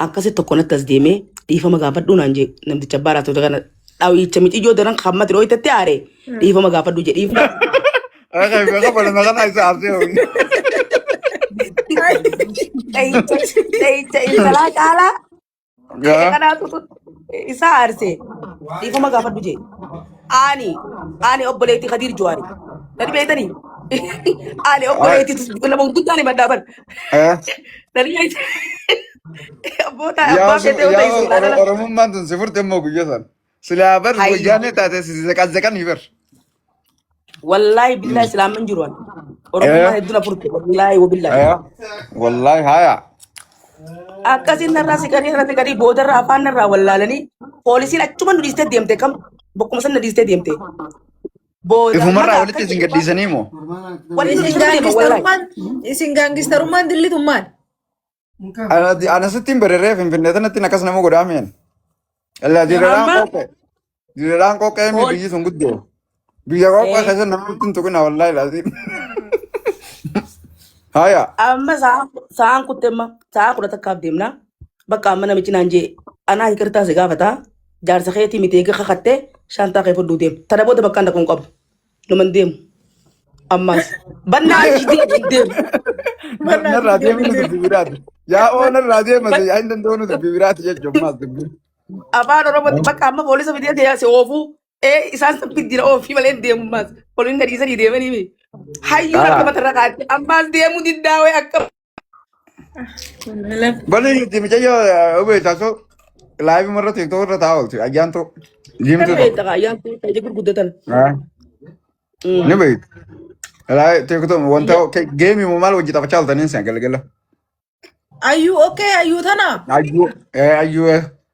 akkasi tokko nattas deemee dhiifama gaafadhu naan jee namticha baaraatu kana dhaawicha miti ijoo daran hammati rooyitatti aare dhiifama gaafadhu jedhe dhiifama. Akka beeka balana kana isa arsee ho'i. Dhayicha intalaa caalaa. Kanaatu isa arsee dhiifama gaafadhu jee. Ani obboleettii Khadiir Juwaari. Nadi beektanii? Ani obboleettii nama guddaa ni maddaaban. Nadi beektanii? Abboota abbaa beektee yoo ta'e Oromummaan tun si furte immoo guyyaa san. Silaa bar wayyaanee taate si zaqazaqan hibar. Wallahi billahi islaamin jiru an. Oromummaan hedduu na furte wallahi wabillahi. Wallahi haya. Akkasiin narraa siqanii gadi boodarraa afaan narraa wallaalanii poolisiin achuma nu dhiistee deemte kam bokkuma san na dhiistee deemte. Ifumarraa walitti isin gadhiisanii moo? Isin gaangistarummaan dillitummaan. Ana sittiin barreeree finfinnee tanatti akkas nama godhaameen. Dirraan qoqqee mi biyyi sun guddoo. Biyya qoqqee keessa namni ittiin tuqina wallaahi laatiin. Haya. Amma sa'aan kuttemma sa'aa kudha takkaaf deemna. Bakka amma namichi naan jee anaa hikirtaa si gaafata. Jaarsa keetii miti eega kakattee shantaa kee fudduu deemu. Tana booda bakka handa kun qabu. Numan deemu. Ammas. Bannaa ishii deemu. Narraa deemu nuti biraati. Yaa oo narraa deemase yaa hin danda'u nuti biraati jechuun maas dubbii. Afaan Oromootti bakka amma poolisa fidee ta'ee oofuu isaan sabbiddiina oofii malee deemu maas. Pooliin gadiisanii deemanii hayyuu harka matarra kaa'atte ammaas deemu diddaawee akka. Bani nuti mijayyoo obeetaaso laayiv marra tiktook irra taa'aa oolti ayyaantu diimtuu ta'u. Ayyaantu ta'ee gurguddatan. Ni beektu. Tiktook wanta geemii moo maal hojii taphachaa ooltanii sin galgala. Ayyuu okay ayyuu tana. Ayyuu.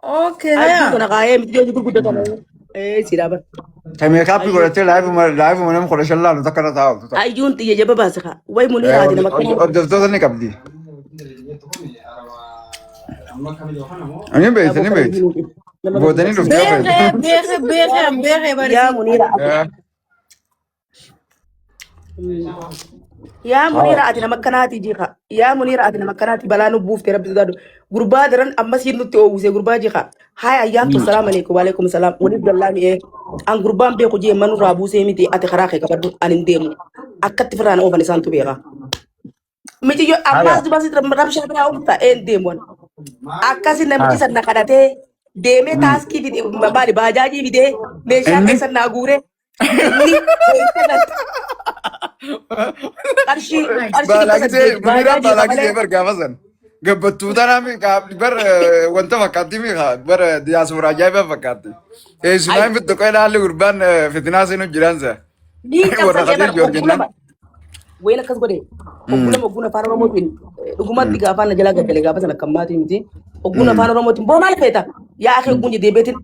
Okay. Ayyuu tana kaayee miti ta'ee gurguddatan. Sidaa bar. Meekaappii godhattee laayiv nama kudha shan laalu takka irra taa'aa ooltu. Ayyuun xiyya jaba baasa kaa. Wayi munii haati nama kana. Hordoftoota ni qabdi. Ni beektu. Bootanii dhuftee. Beekee bari. Yaa muniira. Yaa muniira ati nama akkanaati jeeqa. Yaa muniira ati nama akkanaati balaa nu buuftee rabbi sodaadhu. Gurbaa daran ammas hin nutti oowwisee gurbaa jeeqa. Haaya ayyaantu salaamu alaikum waalaikum salaam. Waliif dallaa mi'ee. An gurbaan beeku jee manu irraa buusee miti ati karaa kee qabadhu ani hin deemu. Akkatti firaan oofan isaantu beeka. Miti yoo ammas dubasitti rabshaa biraa oofta een deemuun. Akkasi namichi sanna kadhatee deemee taaskii fidee maali baajaajii fidee meeshaa keessa naa guuree. Balaaqisee bargaafasan gabbattuu tanaan bar wanta fakkaatti bar diyaasooraa ajaa'iba fakkaatti. Eessumaan bittu qoy ilaalli gurbaan fitinaa seenuu jiraansa. Warra Khadiir Joorjinnaan. Wayin akkas godhe ogguna afaan Oromootiin dhugumatti gaafa na jalaa gaggale gaafa sana kammaatii miti ogguna afaan Oromootiin boo maal feeta yaa akee oggun jedhee beetiin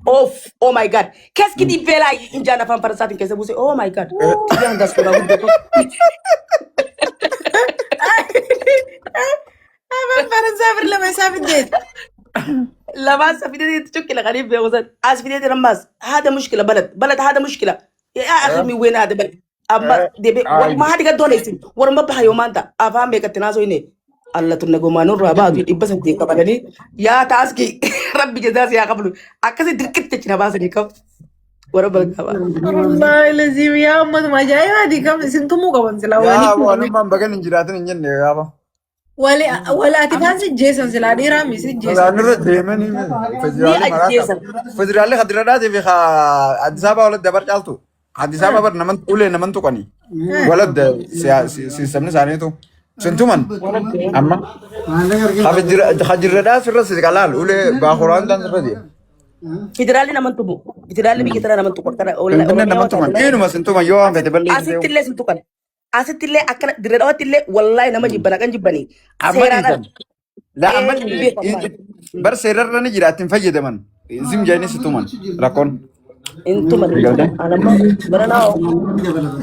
oh my god qu'est-ce qui dit beelaa injaan afaan Faransaatiin keessa buuse oh my god yaa hundaas godhaa guddoo. Afaan Faransaa bir lama isaa fiddeet. Lamaan sa fideeti cukkila qaniif beekusan as fideeti rammaas haada mushkila balad haada mushkila yaa akee mi ween haada balad. Amma debe ma hadi ga dole sin war ma bahayo manta afaan beekatti naasoo ine alla tunna gomaanuu irraa baatu dhibba sadii qabadanii yaa taaski rabbi jazaas yaa qablu akkasi dirqitti cina baasanii qabu warra balqaba. Wallahi lazim yaa ummatu ajaa'ibaati kam isin tumuu qaban silaa Yaa waanummaan bagan hin jiraatin hin jenne gaaba. wali ati fansi jeesan silaa dhiiraa misi jeesan. Naannoo deemanii federaalli Khadiradhaatiif Addis Ababa walitti dabar caaltu. Addis Ababa naman ulee naman tuqanii walad siistamni isaaniitu sintuman amma Khadiradhaa sirra si qalaal ulee baahuraan tan sirra deema. Federaalli naman tuqu federaalli biyya tana naman tuqu Inna naman tuqan eenuma sintuman yoo waan fete ballee asittillee sin tuqan asittillee akkana dirreedhaawattillee wallahi nama jibbana kan jibbanii seeraadhaan. La amma bar seerarra ni jira ittiin fayyadaman zim jaanii situman rakkoon. Intuma anamma baranaa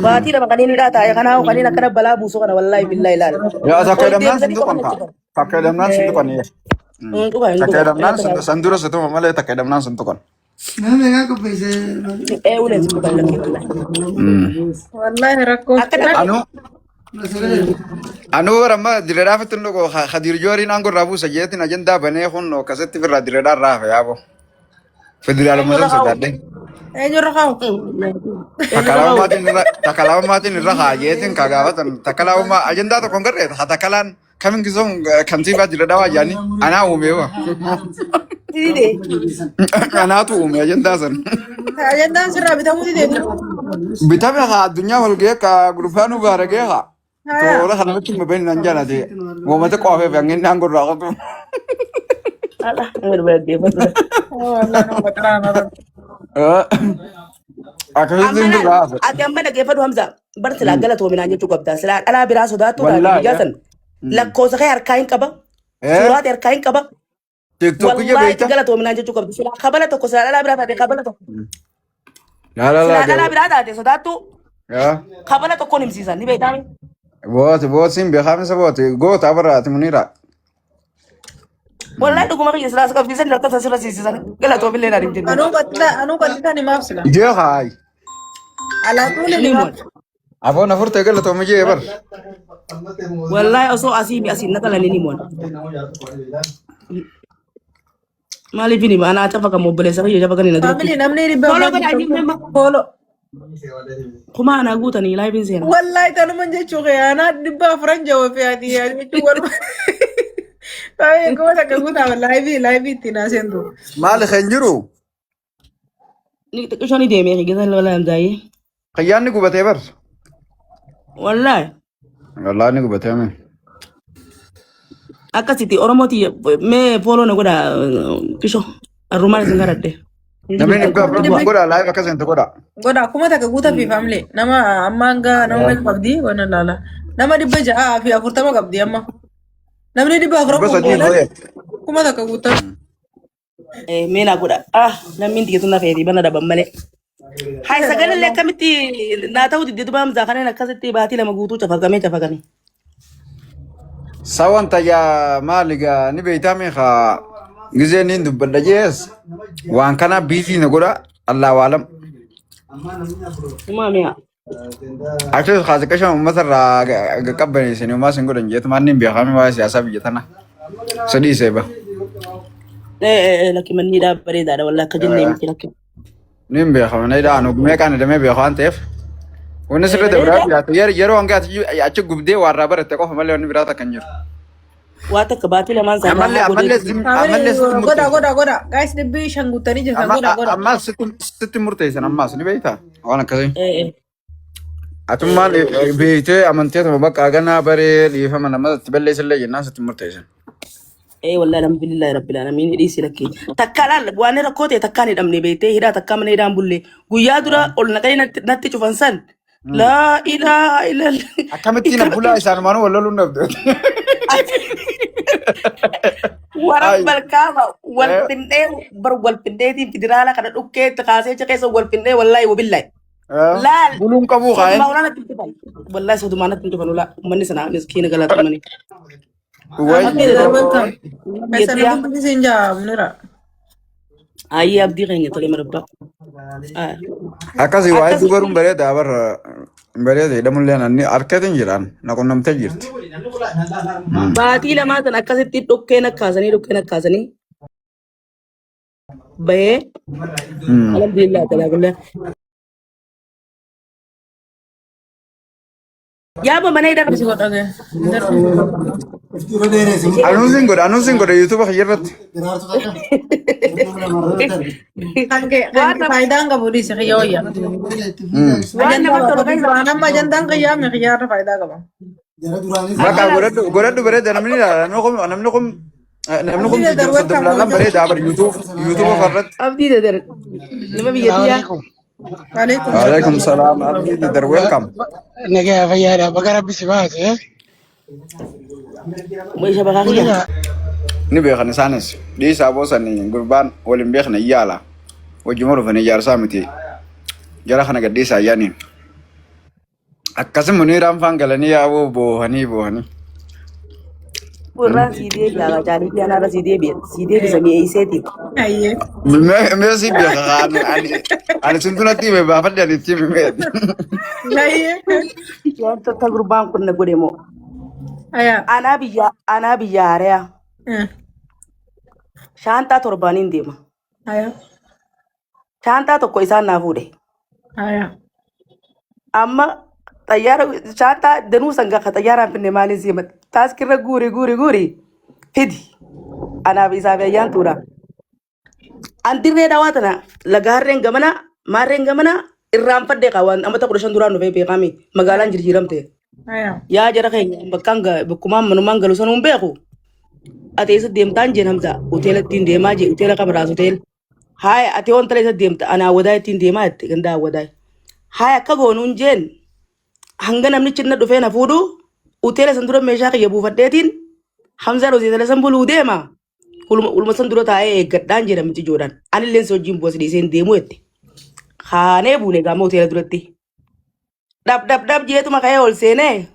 baatii lama kanneen hidhaa taa'e kanaa kanneen akkana balaa buusuu kana wallahi billahi ilaala. Yaa takkaadamnaan sintuqan takkaadamnaan sintuqan takkaadamnaan sandura situma malee takkaadamnaan sintuqan. Uleen sintuqan lakkee wallahi. Wallahi rakkoo. Anu Anu barama direda fitun ko khadir jori nango rabu sajetin agenda bane khun no kaseti firra direda rafa yabo. Federal mazan sadade. Enyo rakaw. Takalaw matin raha jetin kagawatan takalaw ma agenda to kongre hatakalan kamin kizong kantiba direda wajani ana umewa. Dide. Ana tu ume agenda san. Agenda sirra bitamu dide. Bitame ha dunya holge ka grupanu barage ha. To ora hanu kin meben nanjana de. Wo mate ko fe bangin nango raga to. Alah, nggak berarti. Oh, Allah no batrana. Akan zindu rafa. Ati amma da gefa Hamza bar sila gala to mina je tukabta sila ala bira so da to da Wallahi, bigasan lakko sa kay arkain kaba Eh? surat arkain kaba TikTok je wallahi beita. gala to mina je tukabta sila kabala to ko sila ala bira ta kabala to La la sila ala la. bira ta so da to Ya. kabala to konim sisan ni beita mi Bot sim be khamis bot. Go tabara timunira. wallahi duguma ki sila sa bisan lakka sa sila sisan gala to bille na rin Anu batla ni mafsila. Je hay. Ala tuli ni limon Abo na furta gala to mije bar. wallahi aso asimi asin nakala ni limon mali fini ma ana ta faka mobile sa ki jaba kanina family namne ni ba. Polo ko da ni memma Polo. kuma ana guta ni live sena Wallahi tanu manje chuke ana dibba franja wa fi adi ya ni chuwar. Ay ko ta ka guta live tina sendo. Mal khanjiru. ni ta kishoni de me ki gidan wala amdai Khayani ku bate bar. wallahi Wallahi ni ku bate me. akasiti oromoti me polo na goda kisho arumani singaradde Namin ni ba goda live akasen to goda. Goda kuma ta ka guta fi family. Nama amma nga nama kabdi wana lala. Nama dibba ja fi afurtama kabdi amma. Namni dibba afra Bas adi ko. noye. Kuma ta ka guta. me na goda na min dige tunna fedi bana da bammale hay sagale le kamiti na tawdi de dubam za kana na kasati ba tila magutu ta fagame Sawanta ya maliga ni beita me kha gize ni ndu badajes. Wan kana busy na goda Allah walam. kuma me Aktu khaza kashan masara ga kabbani sene ma sun godan je tamanin bi khami wa siyasa bi tana. Sadi sai ba. laki man ni da bare da wallahi kajin ne miki laki Nim be khami da anu me kan da me be khan tef. Wani sirri da bra ya yero anga ya ci gubde warra bare ta ko malle wani birata kanjir. wata ka batila man sa Amalle Goda. Guys dibbi shangutani jira goda. amma sitti murtay san amma suni beita wana kazi eh atumma beite amante to baka gana bare li fama na mata tiballe sille yana sitti murtay san wallahi alhamdulillahi rabbil alamin idi silaki takkala wane rakote takkani damne bete hida takkamne dam bulle guyya dura ol na kai natti cufan san la ilaha illa akamitti na bula isan manu wala lunna warabbal kama wal pinde bar wal pinde di fidrala kada dukke ta kase ce kai so wal pinde wallahi wa billahi la bulun kabu khaye maulana tintifan wallahi so dumana tintifan wala manni sana miskina galata mani wai Welcome. Pesa na dibbi sinja munira. ayi abdi kaynya tole marabba akasi wai dubarum bare da bar bare da idamun lena ni arkatin jiran na kunnam tajirti baati lama tan akkasitti dhukkee nakkaasanii bahee alhamdulillah talaagullah yaaba mana hidha Bisi goda ge. anusin goda youtube khayrat Kanke fayda nga budi si khiyo ya. waan nama tolu kan Nama jantan khiya me khiya fayda ka ba. maka goradu bare da namni namni kum sadablan bare da bar youtube kharrat abdi da dar nama biyadiya alaikum salam abdi dar welcome Nagaya fayyada bakara bisi baas mai shabakakiyya ni be khani sanis di sabo sani gurban wolim be khani yala wajumuru fani jar samiti jara khana gaddi sa yani akasim ni ram fangala ni yawo bo hani Warraan sii deebi'aa jaanitii anaarra sii deebisa mi'eesseetiif. Ayyee. Mee si beeka ani suntunatti hime baafadde ani itti hime. Ayyee. Wantoota gurbaan kun na godhe moo Ayaa. anaa biyya haaraa shaantaa torbaaniin deema. Ayaa. Shaantaa tokko isaan naa fuudhe. Ayaa. Amma xayyaara shaantaa danuu sangaa ka xayyaaraan finne maaliin siimate taaskirra guuri fidi anaaf isaaf ayyaan tuudha. An dirree dhawaa tana lagaarreen gamana maarreen gamana irraanfadde qaban amma ta 15 duraan dhufee beekame magaalaan jijjiiramte. Ayaa. Yaa jara keenya bakkumaan manumaan galu sanuun beeku. Ati eessa deemtaan jeen hamza hoteela ittiin deemaa jee hoteela kamaraas hoteela. Haaya ati wanta eessa deemta ana wadaa ittiin deemaa jette gandaa wadaa. Haaya akka goonuun jeen hanga namni cinna dhufee na fuudhu hoteela san dura meeshaa kiyya buufadheetiin hamzaan hoteela san buluu deema. Ulma san dura taa'ee eeggadhaan jedhamti joodhaan. Anillee si wajjin bu'as dhiiseen deemuu jette. Haanee buune gaama hoteela duratti. Dhab jeetuma ka'ee ol seenee.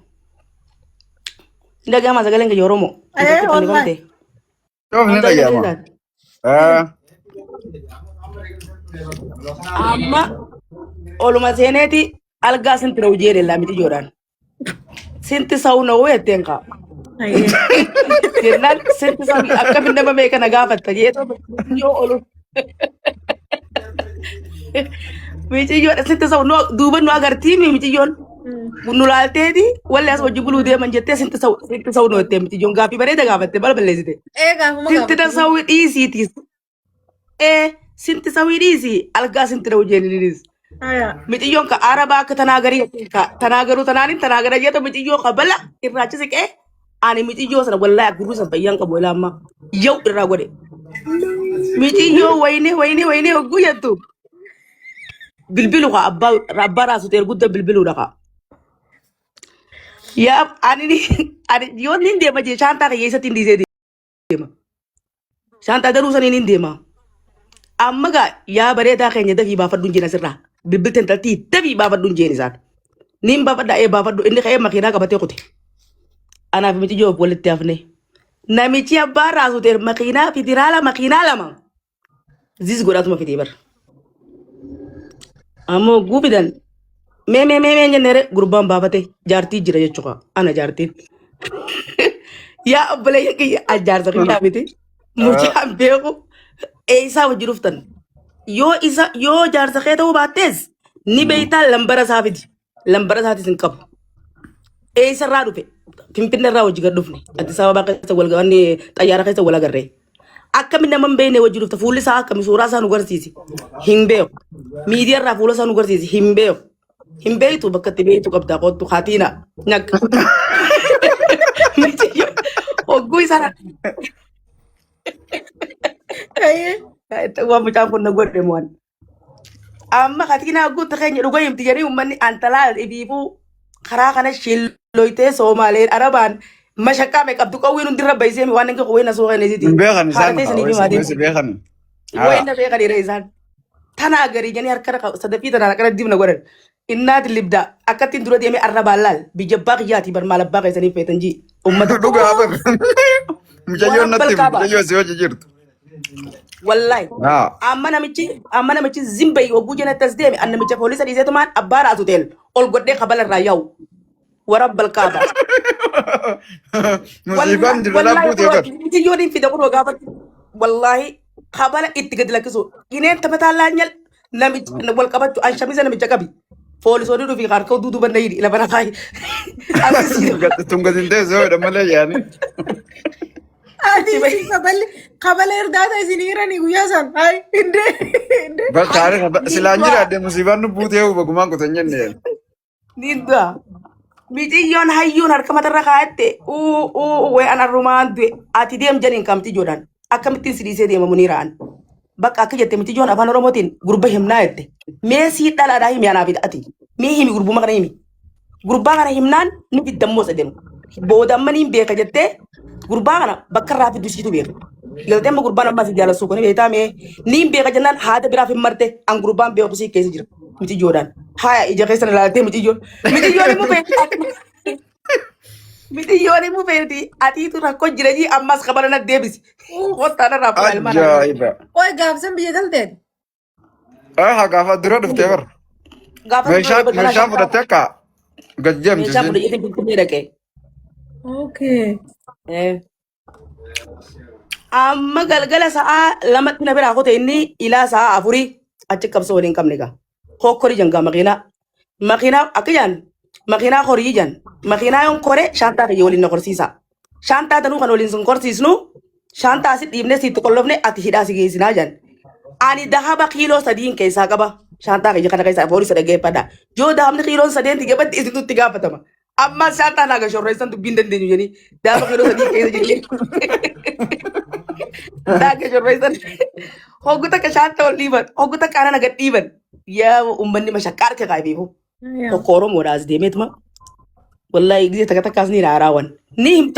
Ndagama sagaleen kiyya Oromoo. Wallahi. Yoo ni dhagahama. Amma oluma seeneeti algaa sinti na hojii dheellaa miti joodhaan. Sinti sa'u na jetteen kaa. Ayyee. Jennaan sinti sa'u akkamiin nama beeka na gaafatta jeetoo yoo olu. Miciyyoon sinti sa'u duuba nu agartii miciyyoon. Nu laalteeti walli as wajji buluu deeman jettee sinti sa'u nu jettee miciyyoon gaaffii bareeda gaafatte balballeessite. Gaafuma Sinti na sa'u dhiisiiti. Sinti sa'u dhiisi algaa sinti na hojii dhiisi. Ayaa. Miciyyoon ka araba akka tanaagaruu tanaagara jeeto miciyyoo ka bala irraachi siqee ani miciyyoo sana wallaahi gurru san fayyaan qabu ilaa amma yau irraa godhe. Miciyyoo wayinee hogguu jettu. Bilbilu ka abbaa raasuteer guddaa bilbiluudha ka. Yaa ani yoo niin deema jee shaantaa kiyyeessatti hin dhiisee deema. Shaantaa daruu saniin hin deema. Amma gaa yaa bareedaa keenya dafii baafadhuun jeen asirraa. Bilbilteen taltii dafii baafadhuun jeen isaan. Niin baafadhaa baafadhu inni ka'ee makiinaa qabatee kute. Anaaf miciyyoo walitti hafne. Namichi abbaa raasuteer makiinaa federaala makiinaa lama. Zis godhatuma fitee bara. Ammoo guubidan mee jennere gurbaan baafate jaartii jira jechuudha. Ana jaartiin. Yaa obboleeyya kiyya ajaarsa kiyyaa miti. Mucaan beeku eessaa wajji dhuftan. Yoo jaarsa kee ta'uu baattees ni beeytaa lambara isaa fidi. Lambara isaatis hin qabu. Eessarraa dhufe Finfinneerraa wajji gad dhufne. Addis Ababaa keessa wal gabanne xayyaara keessa wal agarree. Akkami nama hin beekne wajji dhufta fuulli isaa akkami suuraa isaa nu garsiisi. Hin beeku. Miidiyaarraa fuula isaa nu garsiisi hin beeku. Hin beektu bakka itti beektu qabdaa qottu haatiina nyakka. Hogguu isaa Ayyee. waan mucaan kun na godhe mo'an. Amma haatiina guutuu keenya dhugaa himti jedhanii uummanni antalaal ibiifuu karaa kana shilloytee Soomaaleen Arabaan mashakkaa meeqabdu qawween hundi irra baay'isee waan inni qawween asoo kan isiiti. Hin beekan isaan Haatee beekan. Wayin na beekan irra isaan. Tana agarii janii harka sadaffii tanaan akkana dibna godhan. Innaati libda akkattiin dura deemee arrabaan laal biyya abbaa kiyyaati bar maal abbaa keessanii feetan jii. Uummata Dhugaa bar. Mucayyoo natti mucayyoo si hojii jirtu. wallahi. Amma namichi zimbai wagguu janatti as deeme an namicha poolisa dhiiseetumaan abbaa raatu tel ol godhee kabala irraa yaa'u. Warabbal kaaba. Musiibaan dirraa buutee bar. Miciyyoon hin fida kun gaafatti. Wallahi kabala itti gadi lakkisu. Ineen taphataa laanyal namicha wal qabatu an shamisa namicha qabi. Poolisoonni dhufi harka duuduuba na hidhi lafa nafaayi. Tungatiin teessoo jedhan malee yaani. Ati kabala erdaata isin hiranii guyyaa san. Hai hindee. Bakka silaan jiraadde musiibaan nu buutee bagumaan kutan jenne. Ninda. Miciyyoon hayyuun harka matarra kaa'atte way anarrumaan du'e ati deem janiin kamti joodhaan akkamittiin si dhiisee deema muniiraan. Bakka akka jette miciyyoon afaan Oromootiin gurba himnaa jette. Mee sii dhalaadhaa himi anaaf hidhati. Mee himi gurbuma kana himi. Gurbaa kana himnaan ni fiddammoo sadenu. Booda amma niin beeka jettee gurbaa kana bakka irraa fiddu siitu beeka. Galtee amma gurbaan ammaa si jaalasuu kun beektaa mee niin beeka jennaan haada biraaf hin marte an gurbaan beeku sii keessa jira. Miciyyoodhaan. Haya ija keessa na laaltee miciyyoon. Miciyyoon immoo beektaa. Miti yooni mu feeti atiitu rakkoo jireenyi ammas qabala na deebisi. Wanta na raafuu ilmaan argaa. Ajaa'iba. Oy gaafsan biyya galteet. Gaafa dura dhuftee bar. Gaafa Meeshaa fudhattee akka gajjeemti meeshaa siin. fudhatee finfinnee dhaqee. Okay. Amma galgala sa'a lamatti na biraa kute inni ilaa sa'a afurii achi qabsoo waliin qabne gaa. Hokkori jangaa makiinaa. Makiinaa akka jaan makiinaa horii jaan. Makiinaa yoon kore shaantaa kiyya waliin na korsiisa. Shaantaa tanuu kan waliin sun korsiisnu shaantaa asi dhiibne sitti qollofne ati hidhaa si geessinaa jaan. Ani dahaba kiiloo sadiin keessaa qaba. Shaantaa kiyya kana keessaa boorisa dhageeffadha. Yoo dahabni kiiloon sadeenti gabatti isitutti gaafatama. Amma shaantaa naaga shorreessan dubbiin dandeenyu jedhanii dahaba kiiloo sadii keessa jennee. Naaga shorreessan hoggu takka shaantaa ol dhiiban hoggu takka ana naga dhiiban. Yaa uummanni mashaqaar kee qaabeefu. Yeah. Tokko Oromoodhaas deemeetuma. Wallahi gisee takka takkaas ni raaraawwan. Ni himta.